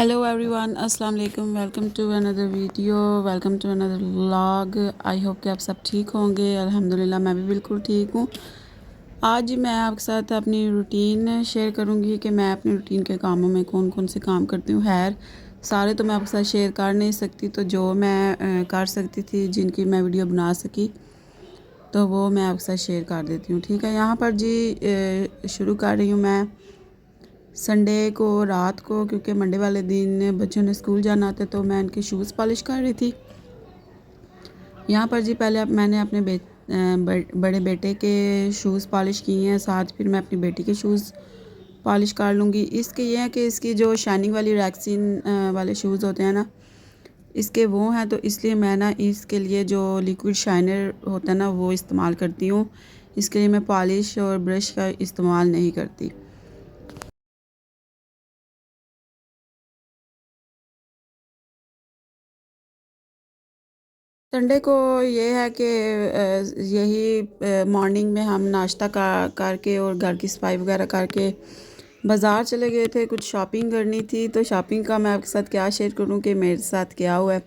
Hello everyone, अस्सलाम वालेकुम। Welcome to another video, welcome to another vlog. I hope कि आप सब ठीक होंगे। अल्हम्दुलिल्लाह मैं भी बिल्कुल ठीक हूँ। आज मैं आपके साथ अपनी रूटीन शेयर करूँगी कि मैं अपनी रूटीन के कामों में कौन कौन से काम करती हूँ। खैर सारे तो मैं आपके साथ शेयर कर नहीं सकती, तो जो मैं कर सकती थी, जिनकी मैं वीडियो बना सकी, तो वो मैं आपके साथ शेयर कर देती हूँ। ठीक है, यहाँ पर जी शुरू कर रही हूँ मैं संडे को रात को, क्योंकि मंडे वाले दिन बच्चों ने स्कूल जाना था, तो मैं उनके शूज़ पॉलिश कर रही थी। यहाँ पर जी पहले मैंने अपने बड़े बेटे के शूज़ पॉलिश किए हैं, साथ फिर मैं अपनी बेटी के शूज़ पॉलिश कर लूँगी। इसके ये है कि इसकी जो शाइनिंग वाली रैक्सिन वाले शूज़ होते हैं ना, इसके वो हैं, तो इसलिए मैं ना इसके लिए जो लिक्विड शाइनर होता है ना, वो इस्तेमाल करती हूँ। इसके लिए मैं पॉलिश और ब्रश का इस्तेमाल नहीं करती। संडे को ये है कि यही मॉर्निंग में हम नाश्ता करके और घर की सफाई वगैरह करके बाज़ार चले गए थे। कुछ शॉपिंग करनी थी, तो शॉपिंग का मैं आपके साथ क्या शेयर करूं कि मेरे साथ क्या हुआ है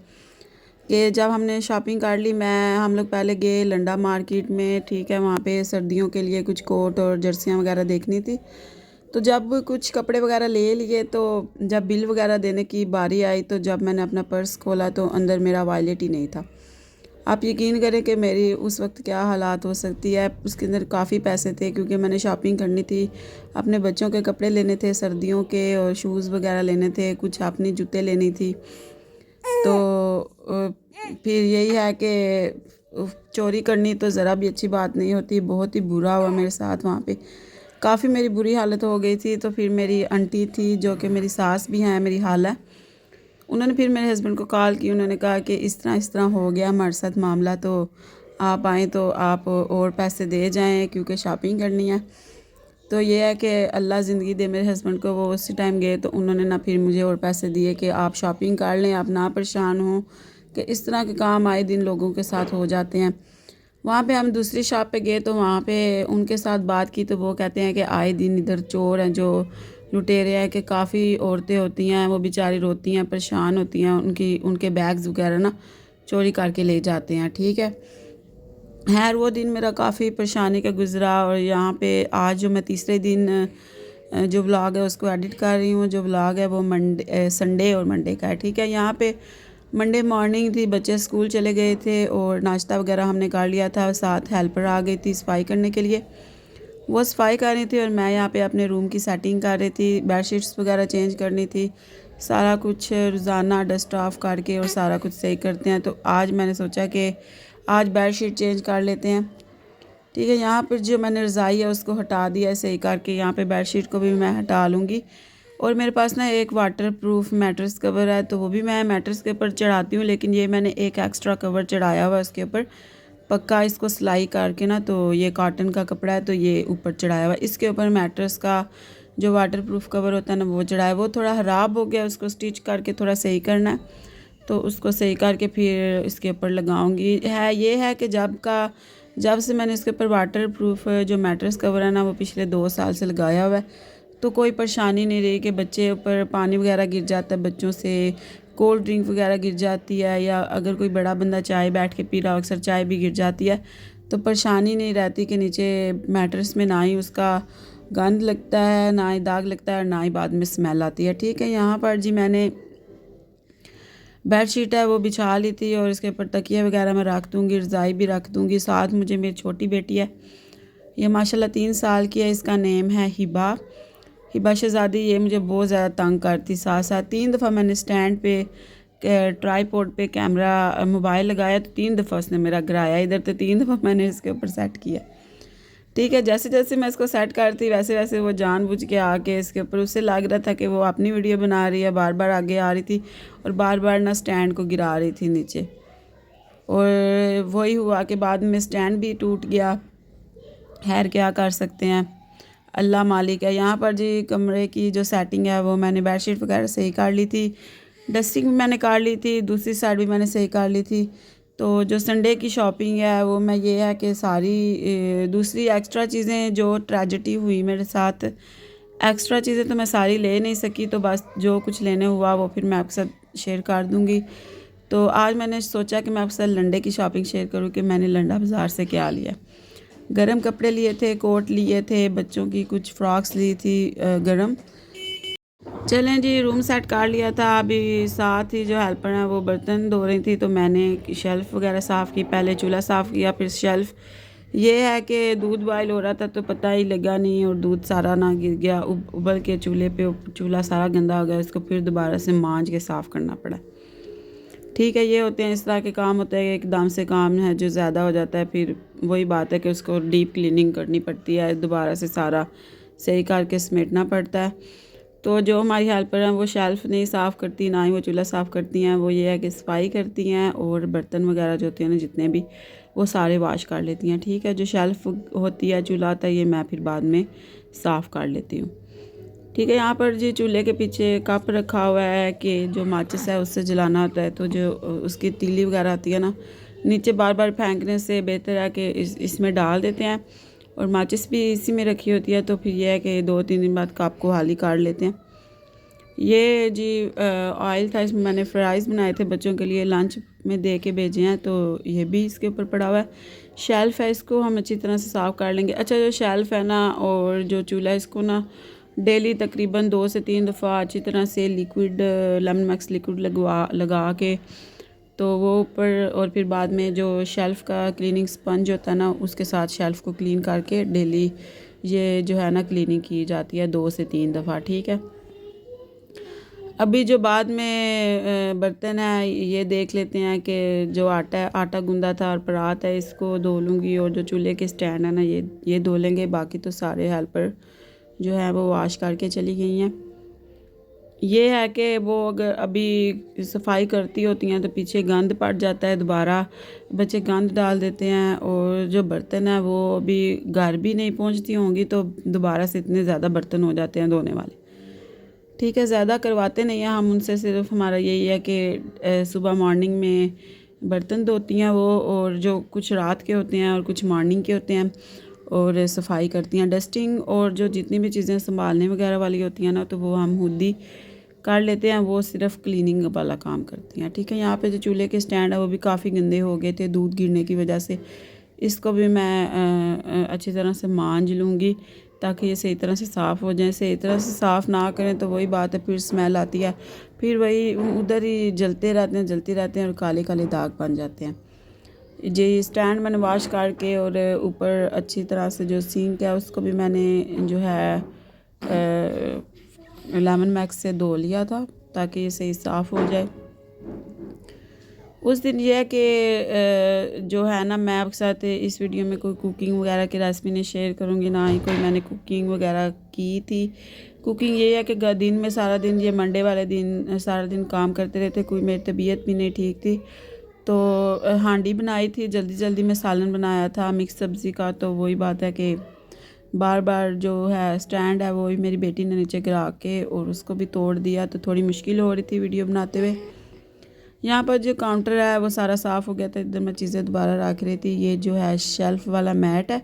कि जब हमने शॉपिंग कर ली, हम लोग पहले गए लंडा मार्केट में। ठीक है, वहाँ पे सर्दियों के लिए कुछ कोट और जर्सियाँ वगैरह देखनी थी। तो जब कुछ कपड़े वगैरह ले लिए, तो जब बिल वगैरह देने की बारी आई, तो जब मैंने अपना पर्स खोला तो अंदर मेरा वॉलेट ही नहीं था। आप यकीन करें कि मेरी उस वक्त क्या हालात हो सकती है। उसके अंदर काफ़ी पैसे थे, क्योंकि मैंने शॉपिंग करनी थी, अपने बच्चों के कपड़े लेने थे सर्दियों के, और शूज़ वगैरह लेने थे, कुछ अपनी जूते लेनी थी। तो फिर यही है कि चोरी करनी तो ज़रा भी अच्छी बात नहीं होती। बहुत ही बुरा हुआ मेरे साथ, वहाँ पे काफ़ी मेरी बुरी हालत हो गई थी। तो फिर मेरी आंटी थी, जो कि मेरी सास भी हैं, मेरी खाला, उन्होंने फिर मेरे हस्बैंड को कॉल की। उन्होंने कहा कि इस तरह हो गया हमारे साथ मामला, तो आप आएँ तो आप और पैसे दे जाएं, क्योंकि शॉपिंग करनी है। तो ये है कि अल्लाह ज़िंदगी दे मेरे हस्बैंड को, वो उसी टाइम गए, तो उन्होंने ना फिर मुझे और पैसे दिए कि आप शॉपिंग कर लें, आप ना परेशान हों, कि इस तरह के काम आए दिन लोगों के साथ हो जाते हैं। वहाँ पे हम दूसरी शॉप पे गए, तो वहाँ पे उनके साथ बात की, तो वो कहते हैं कि आए दिन इधर चोर हैं, जो लुटेरे हैं, कि काफ़ी औरतें होती हैं, वो बेचारी रोती हैं, परेशान होती हैं, उनके बैग्स वगैरह ना चोरी करके ले जाते हैं। ठीक है, खैर वो दिन मेरा काफ़ी परेशानी का गुज़रा। और यहाँ पे आज जो मैं तीसरे दिन जो व्लॉग है उसको एडिट कर रही हूँ। जो व्लॉग है वो संडे और मंडे का है। ठीक है, यहाँ पे मंडे मॉर्निंग थी, बच्चे स्कूल चले गए थे और नाश्ता वगैरह हमने कर लिया था। साथ हेल्पर आ गई थी सफाई करने के लिए, वो सफाई कर रही थी और मैं यहाँ पे अपने रूम की सेटिंग कर रही थी। बेडशीट्स वगैरह चेंज करनी थी, सारा कुछ रोज़ाना डस्ट ऑफ करके और सारा कुछ सही करते हैं। तो आज मैंने सोचा कि आज बेडशीट चेंज कर लेते हैं। ठीक है, यहाँ पर जो मैंने रज़ाई है उसको हटा दिया है सही करके, यहाँ पे बेडशीट को भी मैं हटा लूँगी। और मेरे पास ना एक वाटर प्रूफ मैट्रेस कवर है, तो वो भी मैं मैट्रेस के ऊपर चढ़ाती हूँ, लेकिन ये मैंने एक एक्स्ट्रा कवर चढ़ाया हुआ है उसके ऊपर, पक्का इसको सिलाई करके ना। तो ये कॉटन का कपड़ा है, तो ये ऊपर चढ़ाया हुआ है। इसके ऊपर मैट्रेस का जो वाटर प्रूफ कवर होता है ना, वो चढ़ाया। वो थोड़ा ख़राब हो गया, उसको स्टिच करके थोड़ा सही करना है, तो उसको सही करके फिर इसके ऊपर लगाऊंगी। ये है कि जब से मैंने इसके ऊपर वाटर प्रूफ जो मैट्रेस कवर है ना, वो पिछले 2 साल से लगाया हुआ है, तो कोई परेशानी नहीं रही कि बच्चे ऊपर पानी वगैरह गिर जाता है, बच्चों से कोल्ड ड्रिंक वगैरह गिर जाती है, या अगर कोई बड़ा बंदा चाय बैठ के पी रहा हो, अक्सर चाय भी गिर जाती है। तो परेशानी नहीं रहती कि नीचे मैट्रेस में ना ही उसका गंद लगता है, ना ही दाग लगता है, ना ही बाद में स्मेल आती है। ठीक है, यहाँ पर जी मैंने बेडशीट है वो बिछा ली थी, और इसके ऊपर तकिया वगैरह मैं रख दूँगी, रज़ाई भी रख दूँगी। साथ मुझे मेरी छोटी बेटी है, ये माशाल्लाह 3 साल की है, इसका नेम है हिबा, हिबा शहज़ादी। ये मुझे बहुत ज़्यादा तंग करती। साथ साथ 3 दफ़ा मैंने स्टैंड पे ट्राईपोड पे कैमरा मोबाइल लगाया, तो 3 दफ़ा उसने मेरा गिराया इधर, तो 3 दफ़ा मैंने इसके ऊपर सेट किया। ठीक है, जैसे जैसे मैं इसको सेट करती, वैसे वैसे वो जानबूझ के आके इसके ऊपर, उससे लग रहा था कि वो अपनी वीडियो बना रही है, बार बार आगे आ रही थी और बार बार ना स्टैंड को गिरा रही थी नीचे। और वही हुआ कि बाद में स्टैंड भी टूट गया। खैर क्या कर सकते हैं, अल्लाह मालिक है। यहाँ पर जी कमरे की जो सेटिंग है वो मैंने बेडशीट वगैरह सही कर ली थी, डस्टिंग भी मैंने कर ली थी, दूसरी साइड भी मैंने सही कर ली थी। तो जो संडे की शॉपिंग है वो मैं ये है कि सारी दूसरी एक्स्ट्रा चीज़ें जो ट्रेजेडी हुई मेरे साथ, एक्स्ट्रा चीज़ें तो मैं सारी ले नहीं सकी, तो बस जो कुछ लेने हुआ वो फिर मैं आपके साथ शेयर कर दूँगी। तो आज मैंने सोचा कि मैं आपके साथ लंडे की शॉपिंग शेयर करूँ कि मैंने लंडा बाज़ार से क्या लिया। गरम कपड़े लिए थे, कोट लिए थे, बच्चों की कुछ फ्रॉक्स ली थी गरम। चलें जी, रूम सेट कर लिया था। अभी साथ ही जो हेल्पर हैं वो बर्तन धो रही थी, तो मैंने शेल्फ़ वगैरह साफ़ की, पहले चूल्हा साफ़ किया फिर शेल्फ़। ये है कि दूध बॉयल हो रहा था तो पता ही लगा नहीं और दूध सारा ना गिर गया, उबल के चूल्हे पे चूल्हा सारा गंदा हो गया, इसको फिर दोबारा से मांज के साफ़ करना पड़ा। ठीक है, ये होते हैं, इस तरह के काम होते हैं, एकदम से काम है जो ज़्यादा हो जाता है, फिर वही बात है कि उसको डीप क्लीनिंग करनी पड़ती है, दोबारा से सारा सही करके समेटना पड़ता है। तो जो हमारी हेल्पर हैं वो शेल्फ़ नहीं साफ़ करती, ना ही वो चूल्हा साफ़ करती हैं, वो ये है कि सफाई करती हैं और बर्तन वगैरह जो होते हैं ना जितने भी, वो सारे वॉश कर लेती हैं। ठीक है, जो शेल्फ़ होती है, चूल्हा होता है, ये मैं फिर बाद में साफ़ कर लेती हूँ। ठीक है, यहाँ पर जी चूल्हे के पीछे कप रखा हुआ है कि जो माचिस है उससे जलाना होता है, तो जो उसकी तीली वगैरह आती है ना, नीचे बार बार फेंकने से बेहतर है कि इसमें डाल देते हैं। और माचिस भी इसी में रखी होती है, तो फिर यह है कि 2-3 दिन बाद कप को हाली काट लेते हैं। ये जी ऑयल था, इसमें मैंने फ्राइज़ बनाए थे बच्चों के लिए, लंच में दे के भेजे हैं, तो ये भी इसके ऊपर पड़ा हुआ है। शेल्फ़ है, इसको हम अच्छी तरह से साफ़ कर लेंगे। अच्छा, जो शेल्फ़ है ना और जो चूल्हा है, इसको ना डेली तकरीबन 2 से 3 दफ़ा अच्छी तरह से लिक्विड लेमन मैक्स लिक्विड लगा के, तो वो ऊपर, और फिर बाद में जो शेल्फ़ का क्लीनिंग स्पंज होता है ना, उसके साथ शेल्फ़ को क्लीन करके डेली ये जो है ना क्लीनिंग की जाती है 2 से 3 दफ़ा। ठीक है, अभी जो बाद में बर्तन है ये देख लेते हैं कि जो आटा गूंदा था और परात है, इसको धो लूँगी, और जो चूल्हे के स्टैंड है ना ये धो लेंगे। बाकी तो सारे हेल्पर जो है वो वॉश करके चली गई हैं। ये है कि वो अगर अभी सफाई करती होती हैं तो पीछे गंद पड़ जाता है, दोबारा बच्चे गंद डाल देते हैं, और जो बर्तन है वो अभी घर भी नहीं पहुंचती होंगी, तो दोबारा से इतने ज़्यादा बर्तन हो जाते हैं धोने वाले। ठीक है, ज़्यादा करवाते नहीं हैं हम उनसे, सिर्फ हमारा यही है कि सुबह मॉर्निंग में बर्तन धोती हैं वो, और जो कुछ रात के होते हैं और कुछ मॉर्निंग के होते हैं, और सफाई करती हैं, डस्टिंग और जो जितनी भी चीज़ें संभालने वगैरह वाली होती हैं ना, तो वो हम खुद ही कर लेते हैं, वो सिर्फ क्लीनिंग वाला काम करती हैं। ठीक है, यहाँ पे जो चूल्हे के स्टैंड है वो भी काफ़ी गंदे हो गए थे दूध गिरने की वजह से, इसको भी मैं अच्छी तरह से मांज लूँगी ताकि ये सही तरह से साफ़ हो जाए। सही तरह से साफ़ ना करें तो वही बात है, फिर स्मेल आती है, फिर वही उधर ही जलते रहते हैं और काले काले दाग बन जाते हैं। जी, स्टैंड मैंने वॉश करके और ऊपर अच्छी तरह से जो सिंक है उसको भी मैंने जो है लेमन मैक्स से धो लिया था ताकि ये सही साफ़ हो जाए। उस दिन ये है कि जो है ना, मैं आपके साथ इस वीडियो में कोई कुकिंग वगैरह की रेसिपी नहीं शेयर करूँगी, ना ही कोई मैंने कुकिंग वगैरह की थी। कुकिंग ये है कि दिन में सारा दिन, ये मंडे वाले दिन सारा दिन काम करते रहते, कोई मेरी तबीयत भी नहीं ठीक थी, तो हांडी बनाई थी, जल्दी जल्दी में सालन बनाया था मिक्स सब्ज़ी का। तो वही बात है कि बार बार जो है स्टैंड है वो भी मेरी बेटी ने नीचे गिरा के और उसको भी तोड़ दिया, तो थोड़ी मुश्किल हो रही थी वीडियो बनाते हुए। यहाँ पर जो काउंटर है वो सारा साफ़ हो गया था, इधर मैं चीज़ें दोबारा रख रही थी। ये जो है शेल्फ़ वाला मैट है,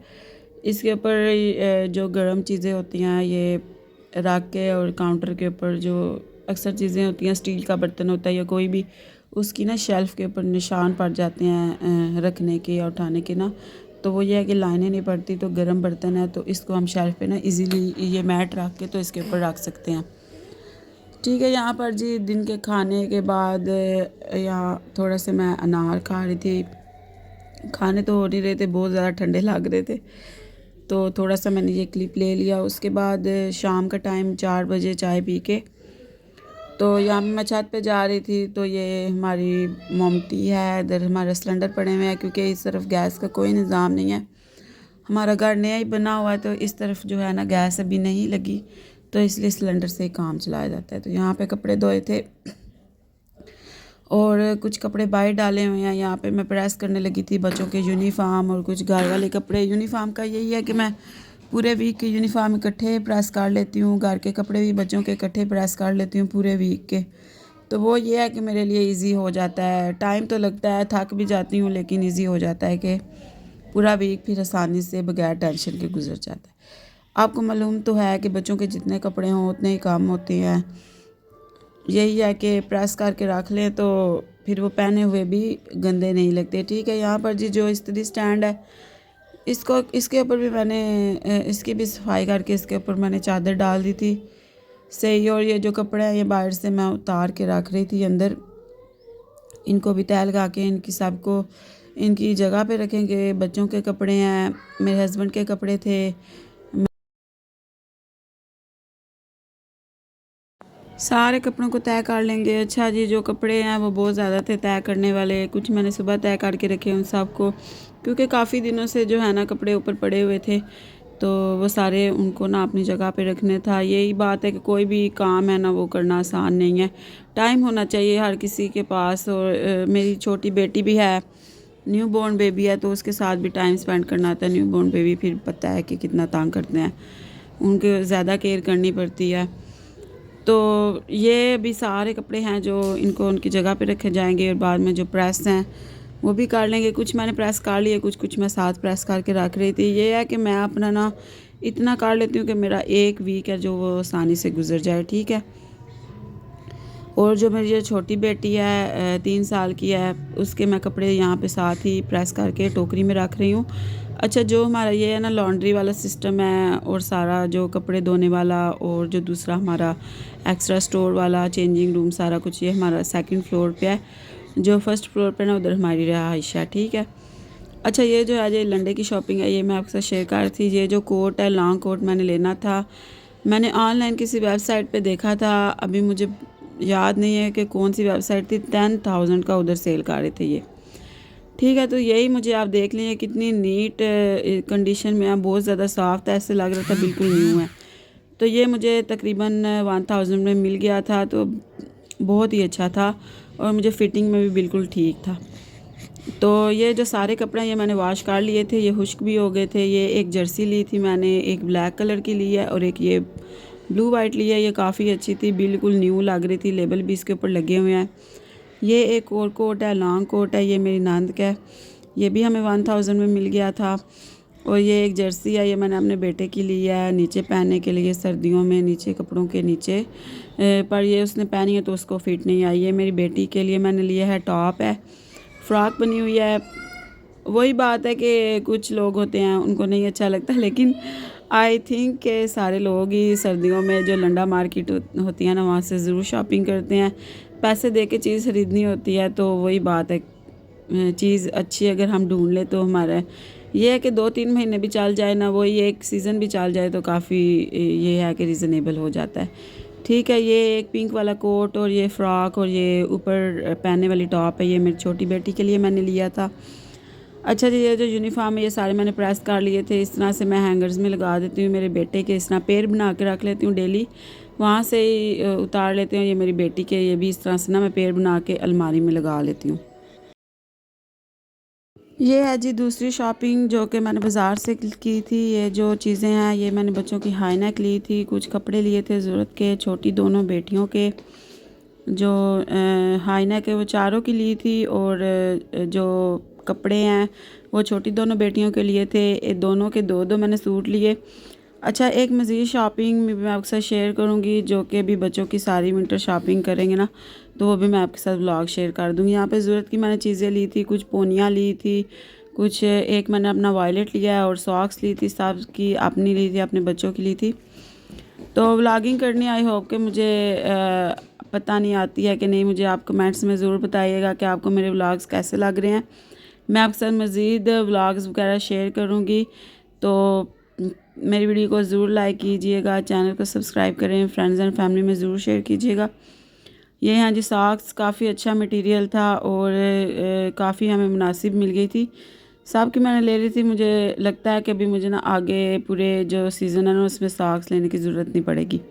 इसके ऊपर जो गर्म चीज़ें होती हैं ये रख के, और काउंटर के ऊपर जो अक्सर चीज़ें होती हैं, स्टील का बर्तन होता है या कोई भी, उसकी ना शेल्फ़ के ऊपर निशान पड़ जाते हैं रखने के या उठाने के ना, तो वो ये है कि लाइनें नहीं पड़ती। तो गर्म बर्तन है तो इसको हम शेल्फ़ पे ना इजीली ये मैट रख के तो इसके ऊपर रख सकते हैं। ठीक है, यहाँ पर जी दिन के खाने के बाद यहाँ थोड़ा से मैं अनार खा रही थी। खाने तो हो नहीं रहे थे, बहुत ज़्यादा ठंडे लग रहे थे, तो थोड़ा सा मैंने ये क्लिप ले लिया। उसके बाद शाम का टाइम 4 बजे चाय पी के, तो यहाँ मैं छत पे जा रही थी, तो ये हमारी मोमटी है, इधर हमारे सिलेंडर पड़े हुए हैं क्योंकि इस तरफ गैस का कोई निज़ाम नहीं है। हमारा घर नया ही बना हुआ है, तो इस तरफ जो है ना गैस अभी नहीं लगी, तो इसलिए सिलेंडर से ही काम चलाया जाता है। तो यहाँ पे कपड़े धोए थे और कुछ कपड़े बाहर डाले हुए हैं। यहाँ पे मैं प्रेस करने लगी थी बच्चों के यूनिफॉर्म और कुछ घर वाले कपड़े। यूनिफॉर्म का यही है कि मैं पूरे वीक के यूनिफॉर्म इकट्ठे प्रेस कर लेती हूँ, घर के कपड़े भी बच्चों के इकट्ठे प्रेस कर लेती हूँ पूरे वीक के। तो वो ये है कि मेरे लिए इजी हो जाता है, टाइम तो लगता है, थक भी जाती हूँ, लेकिन इजी हो जाता है कि पूरा वीक फिर आसानी से बगैर टेंशन के गुजर जाता है। आपको मालूम तो है कि बच्चों के जितने कपड़े हों उतने ही काम होते हैं। यही है कि प्रेस करके रख लें तो फिर वो पहने हुए भी गंदे नहीं लगते। ठीक है, यहाँ पर जी जो इस्त्री स्टैंड है इसको इसके ऊपर भी मैंने इसकी भी सफाई करके इसके ऊपर मैंने चादर डाल दी थी सही। और ये जो कपड़े हैं ये बाहर से मैं उतार के रख रही थी अंदर, इनको भी तय लगा के इनकी सबको इनकी जगह पे रखेंगे। बच्चों के कपड़े हैं, मेरे हस्बैंड के कपड़े थे, सारे कपड़ों को तय कर लेंगे। अच्छा जी, जो कपड़े हैं वो बहुत ज़्यादा थे तय करने वाले, कुछ मैंने सुबह तय करके रखे उन सब को, क्योंकि काफ़ी दिनों से जो है ना कपड़े ऊपर पड़े हुए थे तो वो सारे उनको ना अपनी जगह पे रखने था। यही बात है कि कोई भी काम है ना वो करना आसान नहीं है, टाइम होना चाहिए हर किसी के पास। और मेरी छोटी बेटी भी है, न्यू बॉर्न बेबी है, तो उसके साथ भी टाइम स्पेंड करना आता है। न्यू बॉर्न बेबी फिर पता है कि कितना तंग करते हैं, उनके ज़्यादा केयर करनी पड़ती है। तो ये भी सारे कपड़े हैं जो इनको उनकी जगह पे रखे जाएंगे। और बाद में जो प्रेस हैं वो भी कर लेंगे। कुछ मैंने प्रेस कर लिए, कुछ मैं साथ प्रेस करके रख रही थी। ये है कि मैं अपना ना इतना कर लेती हूँ कि मेरा एक वीक है जो वो आसानी से गुजर जाए। ठीक है, और जो मेरी ये छोटी बेटी है 3 साल की है, उसके मैं कपड़े यहाँ पे साथ ही प्रेस करके टोकरी में रख रही हूँ। अच्छा, जो हमारा ये है ना लॉन्ड्री वाला सिस्टम है और सारा जो कपड़े धोने वाला और जो दूसरा हमारा एक्स्ट्रा स्टोर वाला चेंजिंग रूम सारा कुछ ये हमारा सेकंड फ्लोर पे है। जो फर्स्ट फ्लोर पे ना उधर हमारी रहाइश है। ठीक है, अच्छा ये जो है ये लंडे की शॉपिंग है, ये मैं आपके साथ शेयर कर रही थी। ये जो कोट है लॉन्ग कोट मैंने लेना था, मैंने ऑनलाइन किसी वेबसाइट पे देखा था, अभी मुझे याद नहीं है कि कौन सी वेबसाइट थी, 10,000 का उधर सेल कर रहे थे ये। ठीक है, तो यही मुझे आप देख लीजिए कितनी नीट कंडीशन में है, बहुत ज़्यादा साफ़ था, ऐसे लग रहा था बिल्कुल न्यू है। तो ये मुझे तकरीबन 1000 में मिल गया था, तो बहुत ही अच्छा था और मुझे फ़िटिंग में भी बिल्कुल ठीक था। तो ये जो सारे कपड़े ये मैंने वॉश कर लिए थे, ये खुश्क भी हो गए थे। ये एक जर्सी ली थी मैंने, एक ब्लैक कलर की ली है और एक ये ब्लू वाइट ली है। ये काफ़ी अच्छी थी, बिल्कुल न्यू लग रही थी, लेबल भी इसके ऊपर लगे हुए हैं। ये एक और कोट है, लॉन्ग कोट है, ये मेरी नंद का है, ये भी हमें 1000 में मिल गया था। और ये एक जर्सी है, ये मैंने अपने बेटे की ली है नीचे पहनने के लिए सर्दियों में, नीचे कपड़ों के नीचे, पर ये उसने पहनी है तो उसको फिट नहीं आई। ये मेरी बेटी के लिए मैंने लिया है, टॉप है, फ्रॉक बनी हुई है। वही बात है कि कुछ लोग होते हैं उनको नहीं अच्छा लगता, लेकिन आई थिंक के सारे लोग ही सर्दियों में जो लंडा मार्केट होती है ना वहाँ से ज़रूर शॉपिंग करते हैं। पैसे दे के चीज़ ख़रीदनी होती है, तो वही बात है, चीज़ अच्छी अगर हम ढूंढ लें तो हमारा ये है कि 2-3 महीने भी चल जाए ना, वही एक सीज़न भी चल जाए तो काफ़ी ये है कि रिजनेबल हो जाता है। ठीक है, ये एक पिंक वाला कोट और ये फ़्रॉक और ये ऊपर पहनने वाली टॉप है, ये मेरी छोटी बेटी के लिए मैंने लिया था। अच्छा जी, ये जो यूनिफॉर्म है ये सारे मैंने प्रेस कर लिए थे, इस तरह से मैं हैंगर्स में लगा देती हूँ। मेरे बेटे के इस तरह पेड़ बना के रख लेती हूँ, डेली वहाँ से ही उतार लेते हैं। ये मेरी बेटी के ये भी इस तरह से ना मैं पेड़ बना के अलमारी में लगा लेती हूँ। ये है जी दूसरी शॉपिंग जो कि मैंने बाज़ार से की थी। ये जो चीज़ें हैं ये मैंने बच्चों की हाई नेक ली थी, कुछ कपड़े लिए थे ज़रूरत के, छोटी दोनों बेटियों के जो हाई नेक है वो चारों की ली थी। और जो कपड़े हैं वो छोटी दोनों बेटियों के लिए थे, दोनों के 2-2 मैंने सूट लिए। अच्छा, एक मज़ीद शॉपिंग भी मैं आपके साथ शेयर करूँगी, जो कि अभी बच्चों की सारी विंटर शॉपिंग करेंगे ना तो वो भी मैं आपके साथ व्लॉग शेयर कर दूँगी। यहाँ पे ज़रूरत की मैंने चीज़ें ली थी, कुछ पोनियाँ ली थी, कुछ एक मैंने अपना वॉलेट लिया है और सॉक्स ली थी, सब की अपनी ली थी, अपने बच्चों की ली थी। तो व्लॉगिंग करनी आई होप कि मुझे पता नहीं आती है कि नहीं, मुझे आप कमेंट्स में ज़रूर बताइएगा कि आपको मेरे व्लॉग्स कैसे लग रहे हैं। मैं आपके साथ मज़ीद व्लॉग्स वगैरह शेयर करूँगी, तो मेरी वीडियो को ज़रूर लाइक कीजिएगा, चैनल को सब्सक्राइब करें, फ्रेंड्स एंड फैमिली में ज़रूर शेयर कीजिएगा। ये हैं जी सॉक्स, काफ़ी अच्छा मटेरियल था और काफ़ी हमें मुनासिब मिल गई थी। सब की मैंने ले ली थी, मुझे लगता है कि अभी मुझे ना आगे पूरे जो सीज़न है ना उसमें सॉक्स लेने की ज़रूरत नहीं पड़ेगी।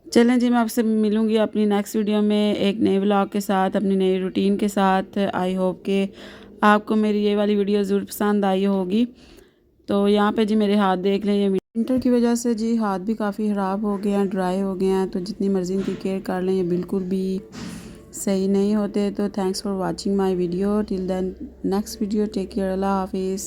चलें जी, मैं आपसे मिलूँगी अपनी नेक्स्ट वीडियो में एक नए व्लॉग के साथ, अपनी नई रूटीन के साथ। आई होप कि आपको मेरी ये वाली वीडियो ज़रूर पसंद आई होगी। तो यहाँ पे जी मेरे हाथ देख लें, ये विंटर की वजह से जी हाथ भी काफ़ी ख़राब हो गए हैं, ड्राई हो गए हैं, तो जितनी मर्ज़ी इनकी केयर कर लें ये बिल्कुल भी सही नहीं होते। तो thanks for watching my video, till then next video, take care, अल्लाह हाफिज़।